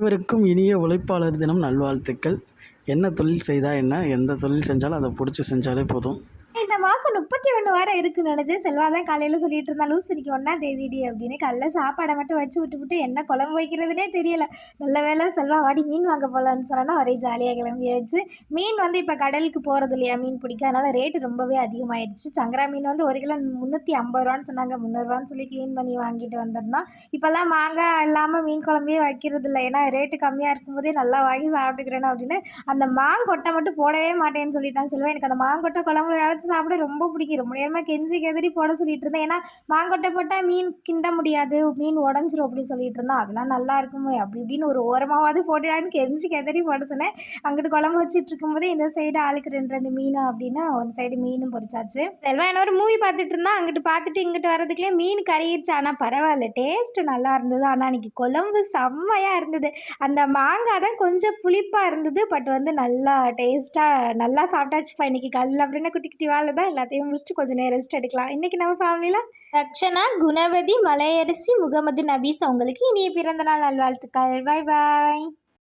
அனைவருக்கும் இனிய உழைப்பாளர் தினம் நல்வாழ்த்துக்கள். என்ன தொழில் செய்தால் என்ன, எந்த தொழில் செஞ்சாலும் அதை பிடிச்சி செஞ்சாலே போதும். இந்த மாதம் 31 வாரம் இருக்குன்னு நினச்சேன். செல்வா தான் காலையில் சொல்லிட்டு இருந்தா, லூசரிக்கு 1ஆம் தேதிடி அப்படின்னு. காலைல சாப்பாடை மட்டும் வச்சு விட்டுவிட்டு என்ன குழம்பு வைக்கிறதுனே தெரியல. நல்ல வேலை செல்வா வாடி மீன் வாங்க போகலான்னு சொன்னா ஒரே ஜாலியாக கிளம்பியாச்சு. மீன் வந்து இப்போ கடலுக்கு போகிறது இல்லையா, மீன் பிடிக்க, அதனால் ரேட்டு ரொம்பவே அதிகமாகிடுச்சு. சங்கரா மீன் வந்து 1 கிலோ 350 ரூபான்னு சொன்னாங்க. 300 ரூபான்னு சொல்லி க்ளீன் பண்ணி வாங்கிட்டு வந்தோம்னா, இப்போல்லாம் மாங்காய் இல்லாமல் மீன் குழம்பே வைக்கிறது இல்லை. ஏன்னா ரேட்டு கம்மியாக இருக்கும்போதே நல்லா வாங்கி சாப்பிட்டுக்கிறேன்னு அப்படின்னு அந்த மாங்கொட்டை மட்டும் போடவே மாட்டேன்னு சொல்லிட்டான் செல்வா. எனக்கு அந்த மாங்கொட்டை குழம்பு வச்சு சாப்பிட ரொம்ப பிடிக்கும். ரொம்ப நேரமாக கெஞ்சி கெதறி போட சொல்லிட்டு இருந்தேன். ஏன்னா மாங்கொட்டை போட்டால் மீன் கிண்ட முடியாது, மீன் உடஞ்சிரும் அப்படின்னு சொல்லிட்டு இருந்தான். அதெல்லாம் நல்லா இருக்குமோ அப்படி இப்படின்னு ஒரு ஓரமாவது போட்டுடான்னு கெஞ்சி கெதறி போட சொன்னேன். அங்கிட்டு குழம்பு வச்சுட்டு இருக்கும்போதே இந்த சைடு ஆளுக்கு 2 மீன் அப்படின்னு ஒரு சைடு மீனும் பொரிச்சாச்சு. செல்வா என்ன ஒரு மூவி பார்த்துட்டு இருந்தான். அங்கிட்டு பார்த்துட்டு இங்கிட்டு வரதுக்குள்ளே மீன் கறியிடுச்சு. ஆனால் பரவாயில்ல, டேஸ்ட்டு நல்லா இருந்தது. ஆனால் அன்றைக்கி குழம்பு செம்மையாக இருந்தது. அந்த மாங்காய் தான் கொஞ்சம் புளிப்பாக இருந்தது. பட் வந்து நல்லா டேஸ்ட்டாக நல்லா சாப்பிட்டாச்சுப்பா இன்றைக்கி காலையில். அப்படின்னு குட்டி குட்டி வேலை தான், எல்லாத்தையும் முடிச்சுட்டு கொஞ்சம் நேரம் ரெஸ்ட் எடுக்கலாம். இன்றைக்கி நம்ம ஃபேமிலியில் ரக்ஷனா, குணவதி, மலையரசி, முகமது நபீஸ் அவங்களுக்கு இனிய பிறந்த நாள் நல்வாழ்த்துக்கள். பாய் பாய்.